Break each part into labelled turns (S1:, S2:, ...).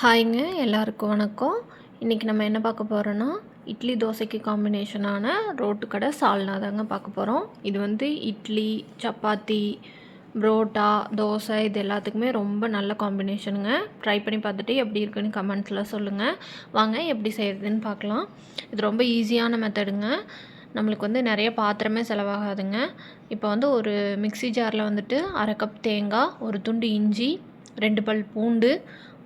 S1: ஹாய்ங்க எல்லாருக்கும் வணக்கம். இன்றைக்கி நம்ம என்ன பார்க்க போகிறோன்னா, இட்லி தோசைக்கு காம்பினேஷனான ரோட்டு கடை சால்னா தாங்க பார்க்க போகிறோம். இது வந்து இட்லி, சப்பாத்தி, புரோட்டா, தோசை இது எல்லாத்துக்குமே ரொம்ப நல்ல காம்பினேஷனுங்க. ட்ரை பண்ணி பார்த்துட்டு எப்படி இருக்குன்னு கமெண்ட்ஸில் சொல்லுங்கள். வாங்க எப்படி செய்கிறதுன்னு பார்க்கலாம். இது ரொம்ப ஈஸியான மெத்தடுங்க. நம்மளுக்கு வந்து நிறைய பாத்திரமே செலவாகாதுங்க. இப்போ வந்து ஒரு மிக்ஸி ஜாரில் வந்துட்டு 1/2 கப் தேங்காய், ஒரு துண்டு இஞ்சி, 2 பல் பூண்டு,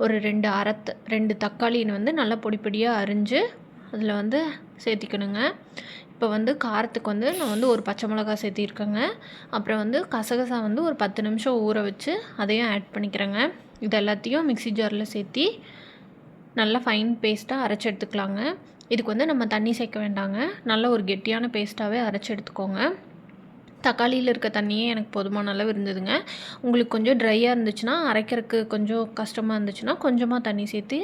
S1: ஒரு 2 தக்காளின்னு வந்து நல்லா பொடி பொடியாக அரிஞ்சு அதில் வந்து சேர்த்திக்கணுங்க. இப்போ வந்து காரத்துக்கு வந்து நான் வந்து ஒரு பச்சை மிளகா சேர்த்திருக்கேங்க. அப்புறம் வந்து கசகசா வந்து ஒரு 10 நிமிஷம் ஊற வச்சு அதையும் ஆட் பண்ணிக்கிறேங்க. இது எல்லாத்தையும் மிக்ஸி ஜாரில் சேர்த்தி நல்லா ஃபைன் பேஸ்ட்டாக அரைச்சி எடுத்துக்கலாங்க. இதுக்கு வந்து நம்ம தண்ணி சேர்க்க வேண்டாங்க. நல்ல ஒரு கெட்டியான பேஸ்ட்டாகவே அரைச்சி எடுத்துக்கோங்க. தக்காளியில் இருக்க தண்ணியே எனக்கு போதுமான அளவு இருந்ததுங்க. உங்களுக்கு கொஞ்சம் ட்ரையாக இருந்துச்சுன்னா, அரைக்கிறதுக்கு கொஞ்சம் கஷ்டமாக இருந்துச்சுன்னா கொஞ்சமாக தண்ணி சேர்த்து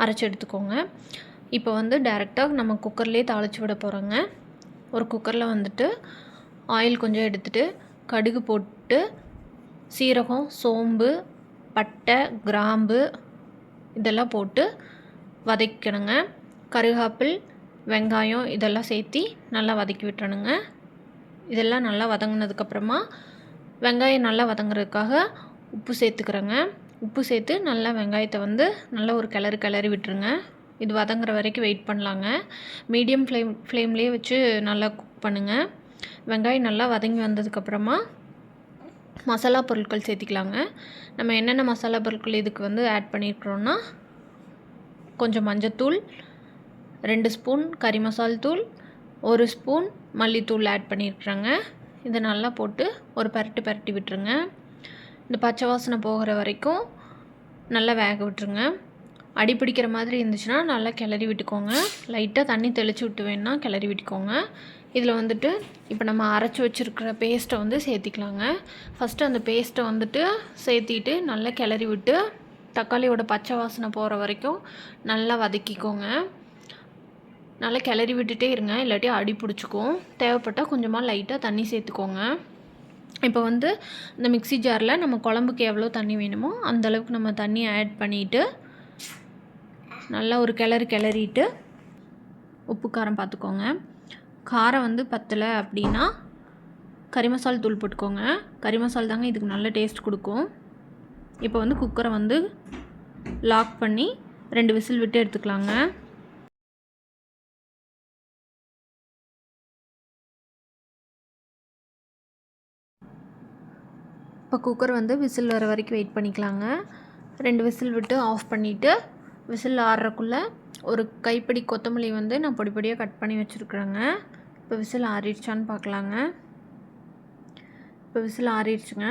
S1: அரைச்சி எடுத்துக்கோங்க. இப்போ வந்து டைரெக்டாக நம்ம குக்கர்லேயே தாளித்து விட போகிறோங்க. ஒரு குக்கரில் வந்துட்டு ஆயில் கொஞ்சம் எடுத்துகிட்டு கடுகு போட்டு சீரகம், சோம்பு, பட்டை, கிராம்பு இதெல்லாம் போட்டு வதக்கணுங்க. கருவேப்பிலை, வெங்காயம் இதெல்லாம் சேர்த்தி நல்லா வதக்கி விட்டுறணுங்க. இதெல்லாம் நல்லா வதங்கினதுக்கப்புறமா வெங்காயம் நல்லா வதங்குறதுக்காக உப்பு சேர்த்துக்கிறேங்க. உப்பு சேர்த்து நல்லா வெங்காயத்தை வந்து நல்லா ஒரு கிளறி விட்டுருங்க. இது வதங்குற வரைக்கும் வெயிட் பண்ணலாங்க. மீடியம் ஃப்ளேம்லேயே வச்சு நல்லா குக் பண்ணுங்கள். வெங்காயம் நல்லா வதங்கி வந்ததுக்கப்புறமா மசாலா பொருட்கள் சேர்த்திக்கலாங்க. நம்ம என்னென்ன மசாலா பொருட்கள் இதுக்கு வந்து ஆட் பண்ணியிருக்கிறோன்னா, கொஞ்சம் மஞ்சத்தூள், 2 ஸ்பூன் கறி மசால் தூள், 1 ஸ்பூன் மல்லித்தூள் ஆட் பண்ணியிருக்கிறேங்க. இதை நல்லா போட்டு ஒரு பரட்டி விட்டுருங்க. இந்த பச்சை வாசனை போகிற வரைக்கும் நல்லா வேக விட்டுருங்க. அடி பிடிக்கிற மாதிரி இருந்துச்சுன்னா நல்லா கிளறி விட்டுக்கோங்க. லைட்டாக தண்ணி தெளித்து விட்டு வேணால் கிளறி விட்டுக்கோங்க. இதில் வந்துட்டு இப்போ நம்ம அரைச்சி வச்சுருக்கிற பேஸ்ட்டை வந்து சேர்த்திக்கலாங்க. ஃபஸ்ட்டு அந்த பேஸ்ட்டை வந்துட்டு சேர்த்திட்டு நல்லா கிளறி விட்டு தக்காளியோட பச்சை வாசனை போகிற வரைக்கும் நல்லா வதக்கிக்கோங்க. நல்லா கிளறி விட்டுட்டே இருங்க, இல்லாட்டி அடி பிடிச்சிக்கும். தேவைப்பட்டால் கொஞ்சமாக லைட்டாக தண்ணி சேர்த்துக்கோங்க. இப்போ வந்து இந்த மிக்ஸி ஜாரில் நம்ம குழம்புக்கு எவ்வளோ தண்ணி வேணுமோ அந்தளவுக்கு நம்ம தண்ணி ஆட் பண்ணிவிட்டு நல்லா ஒரு கிளறிட்டு உப்பு காரம் பார்த்துக்கோங்க. காரம் வந்து பத்தலை அப்படின்னா கறி மசால் தூள் போட்டுக்கோங்க. கறி மசால் தாங்க இதுக்கு நல்ல டேஸ்ட் கொடுக்கும். இப்போ வந்து குக்கரை வந்து லாக் பண்ணி 2 விசில் விட்டு எடுத்துக்கலாங்க. இப்போ குக்கர் வந்து விசில் வர வரைக்கும் வெயிட் பண்ணிக்கலாங்க. 2 விசில் விட்டு ஆஃப் பண்ணிவிட்டு விசில் ஆறுறக்குள்ளே ஒரு கைப்பிடி கொத்தமல்லி வந்து நான் பொடி பொடியாக கட் பண்ணி வச்சுருக்குறேங்க. இப்போ விசில் ஆறிடுச்சான்னு பார்க்கலாங்க. இப்போ விசில் ஆறிடுச்சுங்க.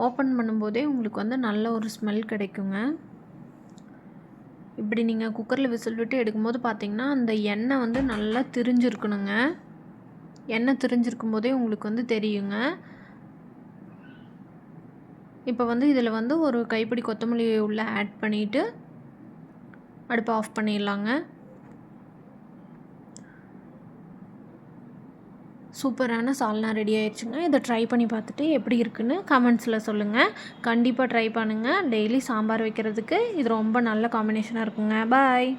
S1: ஓப்பன் பண்ணும்போதே உங்களுக்கு வந்து நல்ல ஒரு ஸ்மெல் கிடைக்குங்க. இப்படி நீங்கள் குக்கரில் விசில் விட்டு எடுக்கும்போது பார்த்திங்கன்னா அந்த எண்ணெய் வந்து நல்லா திரிஞ்சிருக்கணுங்க. எண்ணெய் திரிஞ்சிருக்கும் போதே உங்களுக்கு வந்து தெரியுங்க. இப்போ வந்து இதில் வந்து ஒரு கைப்பிடி கொத்தமல்லி உள்ளே ஆட் பண்ணிவிட்டு அடுப்பை ஆஃப் பண்ணிடலாங்க. சூப்பரான சால்னா ரெடி ஆயிடுச்சுங்க. இதை ட்ரை பண்ணி பார்த்துட்டு எப்படி இருக்குன்னு கமெண்ட்ஸில் சொல்லுங்கள். கண்டிப்பாக ட்ரை பண்ணுங்கள். டெய்லி சாம்பார் வைக்கிறதுக்கு இது ரொம்ப நல்ல காம்பினேஷனாக இருக்குங்க. பாய்.